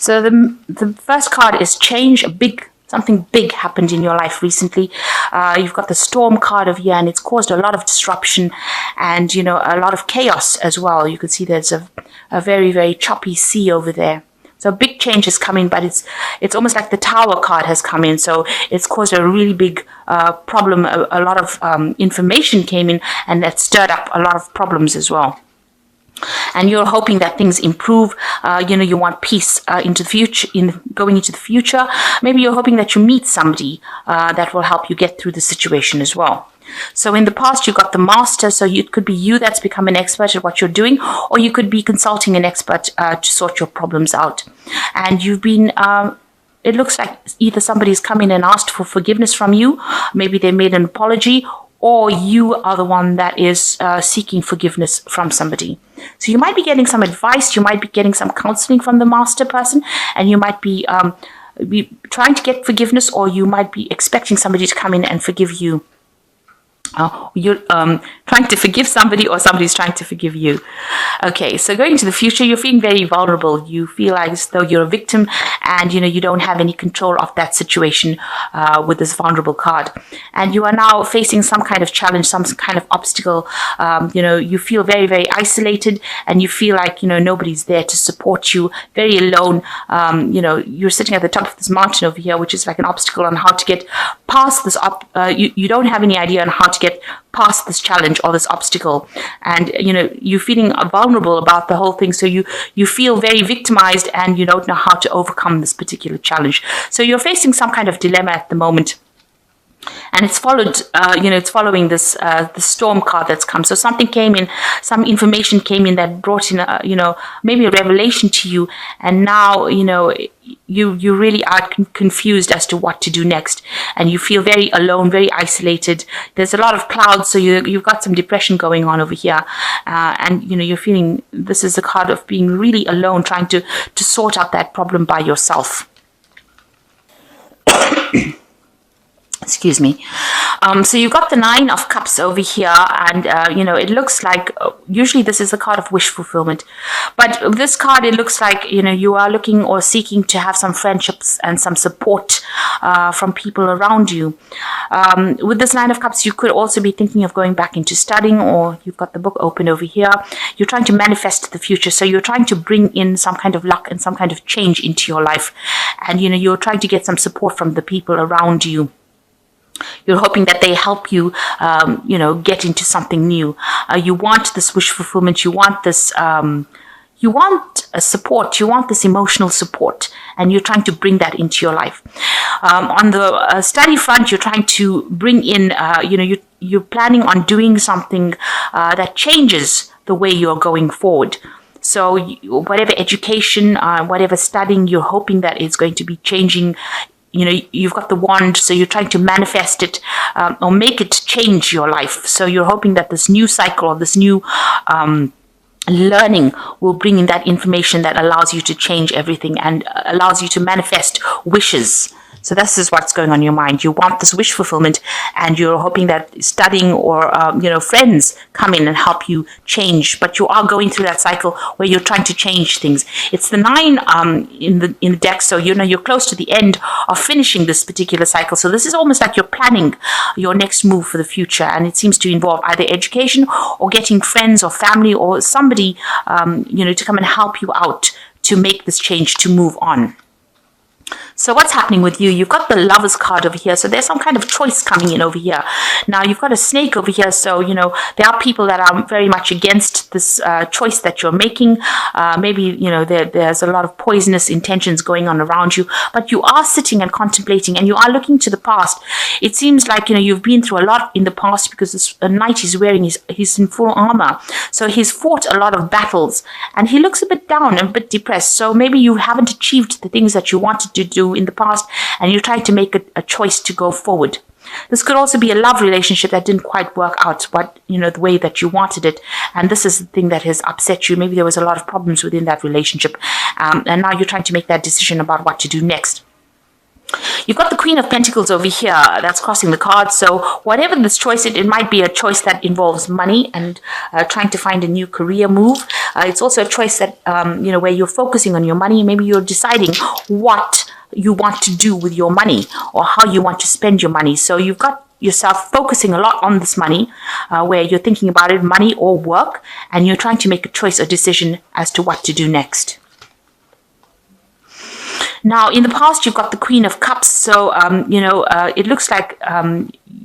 So the first card is change. Something big happened in your life recently. You've got the storm card of here, and it's caused a lot of disruption and, a lot of chaos as well. You can see there's a very, very choppy sea over there. So a big change is coming, but it's almost like the Tower card has come in. So it's caused a really big problem. A lot of information came in, and that stirred up a lot of problems as well. And you're hoping that things improve. You want peace into the future, going into the future. Maybe you're hoping that you meet somebody that will help you get through the situation as well. So in the past, you got the master. So it could be you that's become an expert at what you're doing, or you could be consulting an expert to sort your problems out. And you've been it looks like either somebody's come in and asked for forgiveness from you. Maybe they made an apology, or you are the one that is seeking forgiveness from somebody. So you might be getting some advice, you might be getting some counseling from the master person, and you might be trying to get forgiveness, or you might be expecting somebody to come in and forgive you. You're trying to forgive somebody, or somebody's trying to forgive you. Okay, so going to the future, you're feeling very vulnerable. You feel like as though you're a victim, and you don't have any control of that situation with this vulnerable card. And you are now facing some kind of challenge, some kind of obstacle. You feel very, very isolated, and you feel like nobody's there to support you. Very alone. You're sitting at the top of this mountain over here, which is like an obstacle on how to get past this. You don't have any idea on how to get past this challenge or this obstacle, and you're feeling vulnerable about the whole thing. So you feel very victimized, and you don't know how to overcome this particular challenge. So you're facing some kind of dilemma at the moment. And it's followed, it's following this the storm card that's come. So something came in, some information came in that brought in, maybe a revelation to you. And now, you really are confused as to what to do next. And you feel very alone, very isolated. There's a lot of clouds, so you've got some depression going on over here. And, you're feeling this is a card of being really alone, trying to sort out that problem by yourself. Excuse me. So you've got the 9 of Cups over here, and it looks like usually this is a card of wish fulfillment, but this card, it looks like you are looking or seeking to have some friendships and some support from people around you. With this 9 of Cups, you could also be thinking of going back into studying, or you've got the book open over here. You're trying to manifest the future, so you're trying to bring in some kind of luck and some kind of change into your life, and you're trying to get some support from the people around you. You're hoping that they help you, get into something new. You want this wish fulfillment. You want this, you want a support. You want this emotional support, and you're trying to bring that into your life. On the study front, you're trying to bring in, you're planning on doing something that changes the way you're going forward. So whatever education, whatever studying, you're hoping that it's going to be changing. You've got the wand, so you're trying to manifest it or make it change your life. So you're hoping that this new cycle or this new learning will bring in that information that allows you to change everything and allows you to manifest wishes. So this is what's going on in your mind. You want this wish fulfillment, and you're hoping that studying or friends come in and help you change. But you are going through that cycle where you're trying to change things. It's the 9 in the deck, so you're close to the end of finishing this particular cycle. So this is almost like you're planning your next move for the future, and it seems to involve either education or getting friends or family or somebody to come and help you out to make this change, to move on. So what's happening with you? You've got the Lovers card over here. So there's some kind of choice coming in over here. Now you've got a Snake over here. So, there are people that are very much against this choice that you're making. Maybe, there's a lot of poisonous intentions going on around you. But you are sitting and contemplating, and you are looking to the past. It seems like, you've been through a lot in the past, because this knight he's wearing, he's in full armor. So he's fought a lot of battles, and he looks a bit down and a bit depressed. So maybe you haven't achieved the things that you wanted to do in the past, and you're trying to make a choice to go forward. This could also be a love relationship that didn't quite work out the way that you wanted it, and this is the thing that has upset you. Maybe there was a lot of problems within that relationship, and now you're trying to make that decision about what to do next. You've got the Queen of Pentacles over here that's crossing the card. So whatever this choice, it might be a choice that involves money and trying to find a new career move. It's also a choice that, where you're focusing on your money. Maybe you're deciding what you want to do with your money or how you want to spend your money. So you've got yourself focusing a lot on this money, where you're thinking about it, money or work, and you're trying to make a choice or decision as to what to do next. Now, in the past, you've got the Queen of Cups. So, it looks like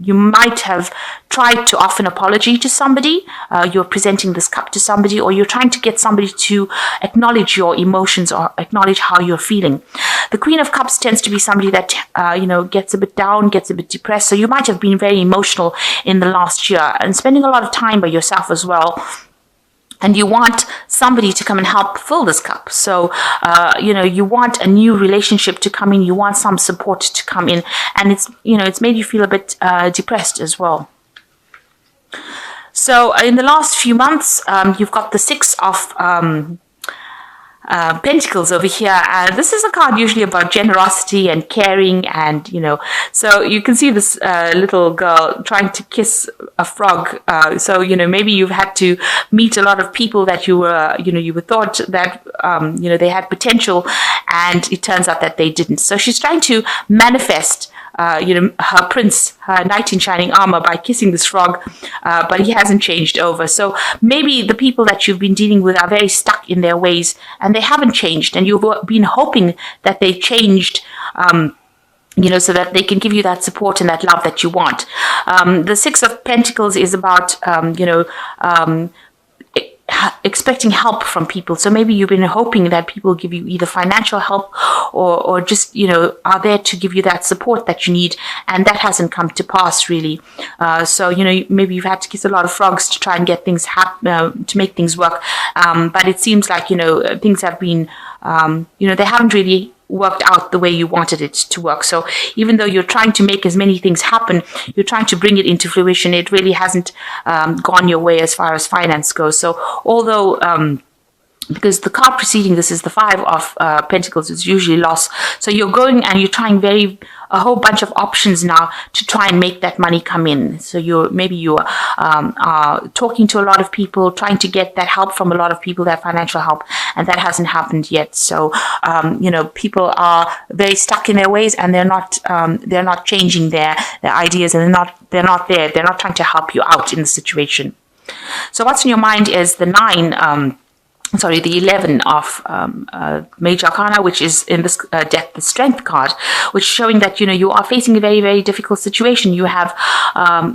you might have tried to offer an apology to somebody. You're presenting this cup to somebody, or you're trying to get somebody to acknowledge your emotions or acknowledge how you're feeling. The Queen of Cups tends to be somebody that, gets a bit down, gets a bit depressed. So you might have been very emotional in the last year and spending a lot of time by yourself as well. And you want somebody to come and help fill this cup. So, you want a new relationship to come in. You want some support to come in. And it's made you feel a bit depressed as well. So in the last few months, you've got the Six of Pentacles over here. This is a card usually about generosity and caring, and so you can see this little girl trying to kiss a frog. So maybe you've had to meet a lot of people that you were thought that they had potential, and it turns out that they didn't. So she's trying to manifest her prince, her knight in shining armor, by kissing this frog, but he hasn't changed over. So maybe the people that you've been dealing with are very stuck in their ways and they haven't changed, and you've been hoping that they changed, so that they can give you that support and that love that you want. The Six of Pentacles is about, expecting help from people. So maybe you've been hoping that people give you either financial help or just, are there to give you that support that you need. And that hasn't come to pass really. So, maybe you've had to kiss a lot of frogs to try and get things to make things work. But it seems like, things have been, they haven't really worked out the way you wanted it to work. So even though you're trying to make as many things happen, you're trying to bring it into fruition, it really hasn't gone your way as far as finance goes. So although because the card preceding this is the Five of Pentacles, it's usually loss. So you're going and you're trying a whole bunch of options now to try and make that money come in. So you're talking to a lot of people, trying to get that help from a lot of people, that financial help, and that hasn't happened yet. So people are very stuck in their ways, and they're not changing their ideas, and they're not trying to help you out in the situation. So what's in your mind is the the 11 of Major Arcana, which is in this Death, the Strength card, which is showing that, you are facing a very, very difficult situation. You have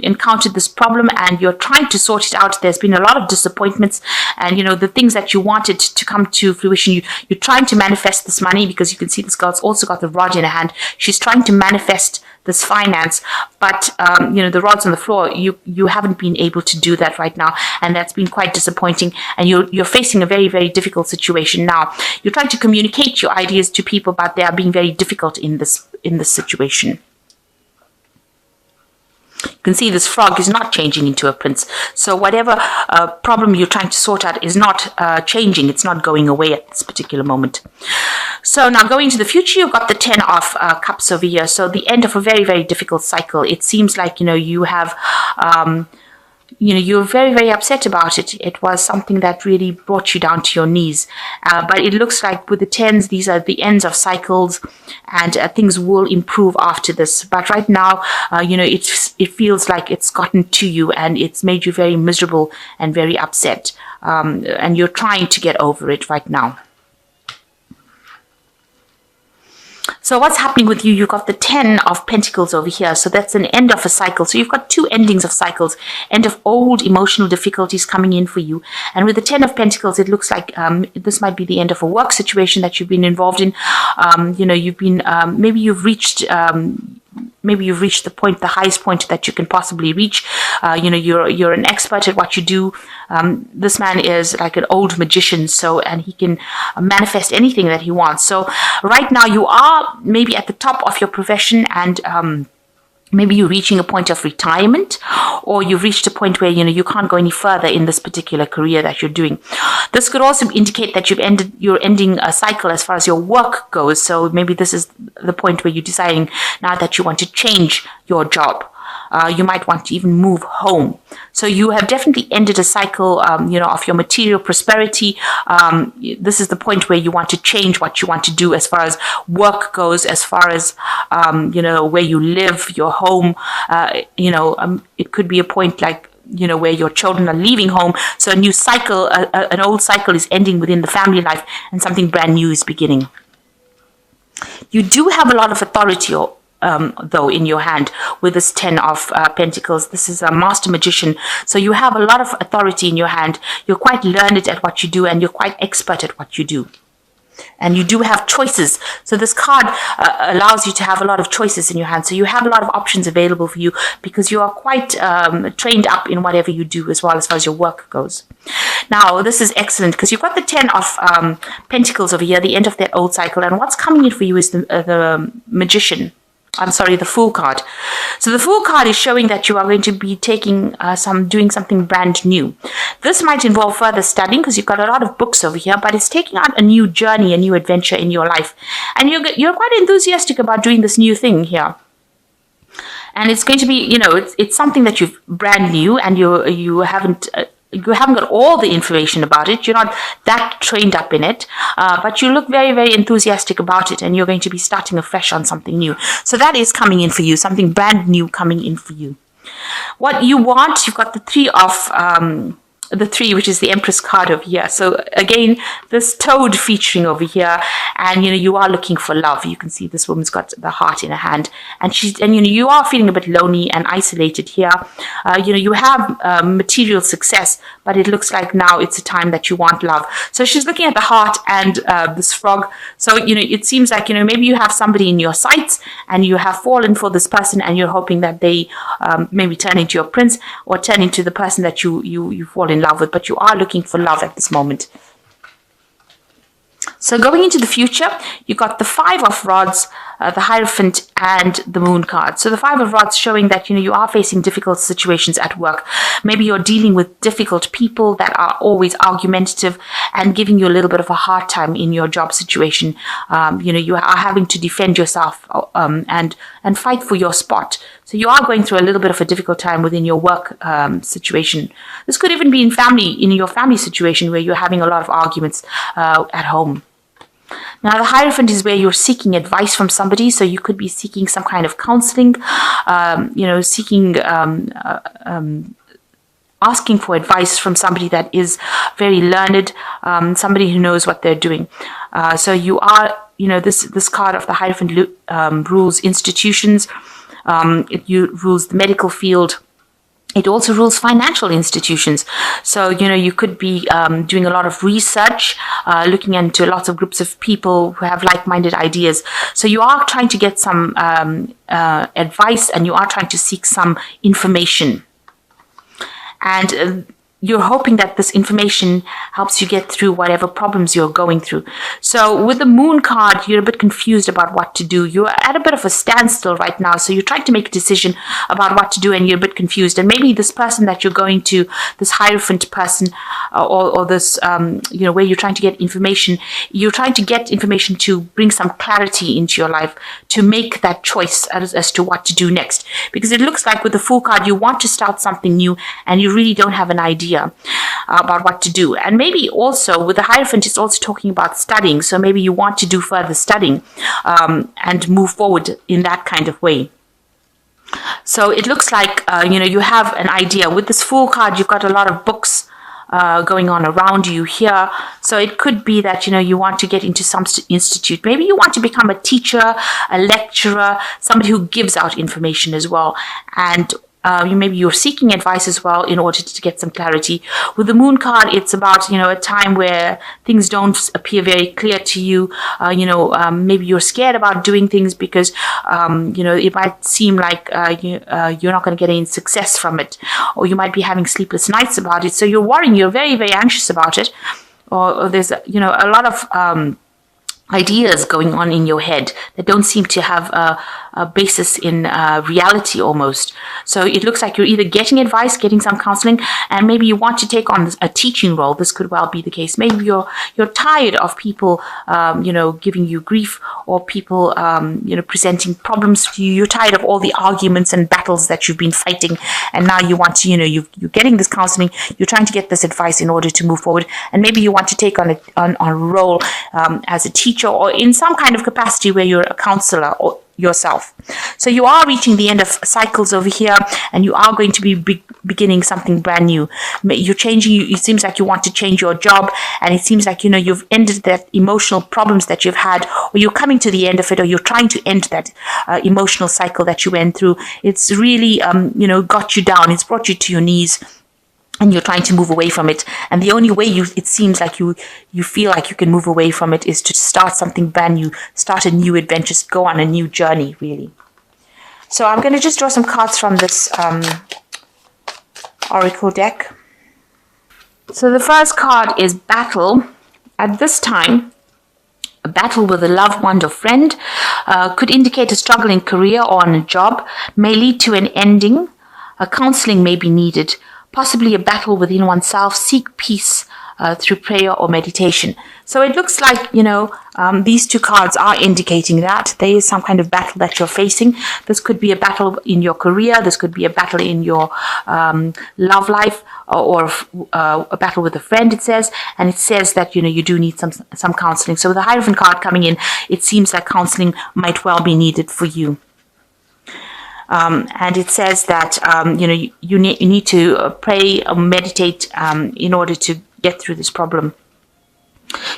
encountered this problem and you're trying to sort it out. There's been a lot of disappointments, and, the things that you wanted to come to fruition, you're trying to manifest this money, because you can see this girl's also got the rod in her hand. She's trying to manifest this finance, but the rod's on the floor. You haven't been able to do that right now, and that's been quite disappointing. And you're facing a very, very difficult situation now. You're trying to communicate your ideas to people, but they are being very difficult in this situation. You can see this frog is not changing into a prince. So whatever problem you're trying to sort out is not changing. It's not going away at this particular moment. So now going to the future, you've got the 10 of Cups over here. So the end of a very, very difficult cycle. It seems like, you have... you're very, very upset about it. It was something that really brought you down to your knees. But it looks like with the 10s, these are the ends of cycles, and things will improve after this. But right now, it feels like it's gotten to you, and it's made you very miserable and very upset. And you're trying to get over it right now. So what's happening with you? You've got the 10 of Pentacles over here. So that's an end of a cycle. So you've got two endings of cycles, end of old emotional difficulties coming in for you. And with the 10 of Pentacles, it looks like this might be the end of a work situation that you've been involved in. You've been, maybe you've reached the point, the highest point that you can possibly reach. You're an expert at what you do. This man is like an old magician, and he can manifest anything that he wants. So right now you are maybe at the top of your profession, and maybe you're reaching a point of retirement, or you've reached a point where you can't go any further in this particular career that you're doing. This could also indicate that you're ending a cycle as far as your work goes. So maybe this is the point where you're deciding now that you want to change your job. You might want to even move home. So you have definitely ended a cycle, of your material prosperity. This is the point where you want to change what you want to do as far as work goes, as far as, where you live, your home. It could be a point like, where your children are leaving home. So a new cycle, an old cycle is ending within the family life, and something brand new is beginning. You do have a lot of authority, though, in your hand with this 10 of Pentacles. This is a master magician. So you have a lot of authority in your hand. You're quite learned at what you do, and you're quite expert at what you do. And you do have choices. So this card allows you to have a lot of choices in your hand. So you have a lot of options available for you because you are quite trained up in whatever you do as far as your work goes. Now, this is excellent because you've got the 10 of Pentacles over here, the end of that old cycle. And what's coming in for you is the Magician. The Fool card. So the Fool card is showing that you are going to be doing something brand new. This might involve further studying because you've got a lot of books over here, but it's taking out a new journey, a new adventure in your life. And you're quite enthusiastic about doing this new thing here. And it's going to be, it's something that you've brand new, and you haven't got all the information about it. You're not that trained up in it, but you look very, very enthusiastic about it, and you're going to be starting afresh on something new. So that is coming in for you, something brand new coming in for you. What you want, you've got the 3 of the 3, which is the Empress card over here. So again, this toad featuring over here, and you are looking for love. You can see this woman's got the heart in her hand, and you are feeling a bit lonely and isolated here. You have material success, but it looks like now it's a time that you want love. So she's looking at the heart and this frog. So it seems like maybe you have somebody in your sights, and you have fallen for this person, and you're hoping that they maybe turn into your prince, or turn into the person that you fall in love with, but you are looking for love at this moment. So going into the future, you got the 5 of Rods, the Hierophant, and the Moon card. So the 5 of Rods showing that you are facing difficult situations at work. Maybe you're dealing with difficult people that are always argumentative and giving you a little bit of a hard time in your job situation. You are having to defend yourself and fight for your spot. So you are going through a little bit of a difficult time within your work situation. This could even be in your family situation where you're having a lot of arguments at home. Now, the Hierophant is where you're seeking advice from somebody. So you could be seeking some kind of counseling, asking for advice from somebody that is very learned, somebody who knows what they're doing. So you are, this card of the Hierophant rules institutions. It rules the medical field. It also rules financial institutions. So, you could be doing a lot of research, looking into lots of groups of people who have like-minded ideas. So you are trying to get some advice, and you are trying to seek some information. And you're hoping that this information helps you get through whatever problems you're going through. So with the Moon card, you're a bit confused about what to do. You're at a bit of a standstill right now. So you're trying to make a decision about what to do, and you're a bit confused. And maybe this person that you're going to, this Hierophant person, or this, where you're trying to get information, you're trying to get information to bring some clarity into your life, to make that choice as to what to do next. Because it looks like with the Fool card, you want to start something new, and you really don't have an idea about what to do. And maybe also with the Hierophant, it's also talking about studying. So maybe you want to do further studying and move forward in that kind of way. So it looks like, you have an idea. With this Fool card, you've got a lot of books going on around you here. So it could be that, you want to get into some institute. Maybe you want to become a teacher, a lecturer, somebody who gives out information as well. And maybe you're seeking advice as well in order to get some clarity. With the Moon card, it's about, a time where things don't appear very clear to you. Maybe you're scared about doing things because, it might seem like you're not going to get any success from it. Or you might be having sleepless nights about it. So you're worrying, you're very, very anxious about it. Or there's, a lot of ideas going on in your head that don't seem to have basis in reality almost. So it looks like you're either getting advice, getting some counseling, and maybe you want to take on a teaching role. This could well be the case. Maybe you're tired of people, giving you grief, or people, presenting problems to you. You're tired of all the arguments and battles that you've been fighting, and now you want to, you're getting this counseling. You're trying to get this advice in order to move forward, and maybe you want to take on a role as a teacher, or in some kind of capacity where you're a counselor or yourself. So you are reaching the end of cycles over here, and you are going to be beginning something brand new. You're changing. It seems like you want to change your job, and it seems like you've ended that emotional problems that you've had, or you're coming to the end of it, or you're trying to end that emotional cycle that you went through. It's really got you down. It's brought you to your knees, and you're trying to move away from it. And the only way it seems like you feel like you can move away from it is to start something brand new, start a new adventure, go on a new journey, really. So I'm going to just draw some cards from this oracle deck. So the first card is battle. At this time, a battle with a loved one or friend could indicate a struggle in career or on a job, may lead to an ending. Counseling may be needed. Possibly a battle within oneself. Seek peace through prayer or meditation. So it looks like, these two cards are indicating that there is some kind of battle that you're facing. This could be a battle in your career. This could be a battle in your love life, or a battle with a friend, it says. And it says that, you do need some counseling. So with the Hierophant card coming in, it seems like counseling might well be needed for you. And it says that, you need to pray or meditate in order to get through this problem.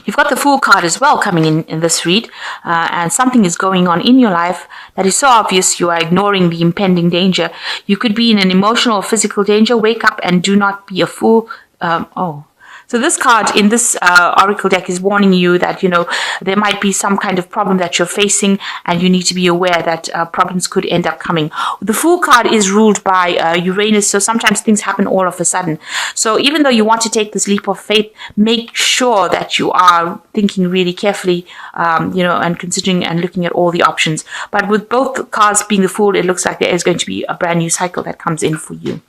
You've got the Fool card as well coming in this read, and something is going on in your life that is so obvious you are ignoring the impending danger. You could be in an emotional or physical danger. Wake up and do not be a fool. So this card in this oracle deck is warning you that, there might be some kind of problem that you're facing, and you need to be aware that problems could end up coming. The Fool card is ruled by Uranus, so sometimes things happen all of a sudden. So even though you want to take this leap of faith, make sure that you are thinking really carefully, and considering and looking at all the options. But with both cards being the Fool, it looks like there is going to be a brand new cycle that comes in for you.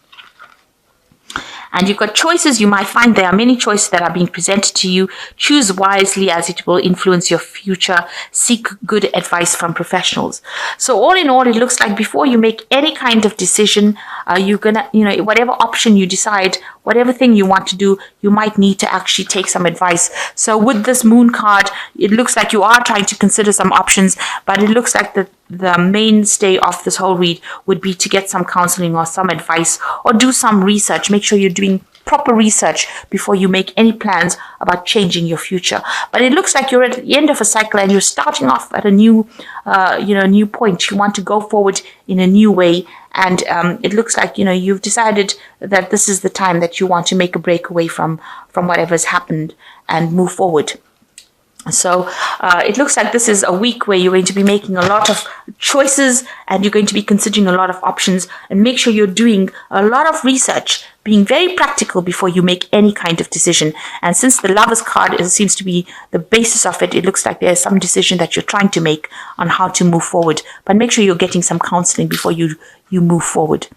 And you've got choices. You might find there are many choices that are being presented to you. Choose wisely, as it will influence your future. Seek good advice from professionals. So all in all, it looks like before you make any kind of decision, you're gonna, whatever option you decide, whatever thing you want to do, you might need to actually take some advice. So with this Moon card, it looks like you are trying to consider some options, but it looks like the mainstay of this whole read would be to get some counseling or some advice, or do some research. Make sure you're doing proper research before you make any plans about changing your future. But it looks like you're at the end of a cycle, and you're starting off at a new, new point. You want to go forward in a new way. And it looks like, you've decided that this is the time that you want to make a break away from whatever's happened and move forward. So it looks like this is a week where you're going to be making a lot of choices, and you're going to be considering a lot of options, and make sure you're doing a lot of research, being very practical before you make any kind of decision. And since the Lovers card seems to be the basis of it, it looks like there's some decision that you're trying to make on how to move forward. But make sure you're getting some counseling before you move forward.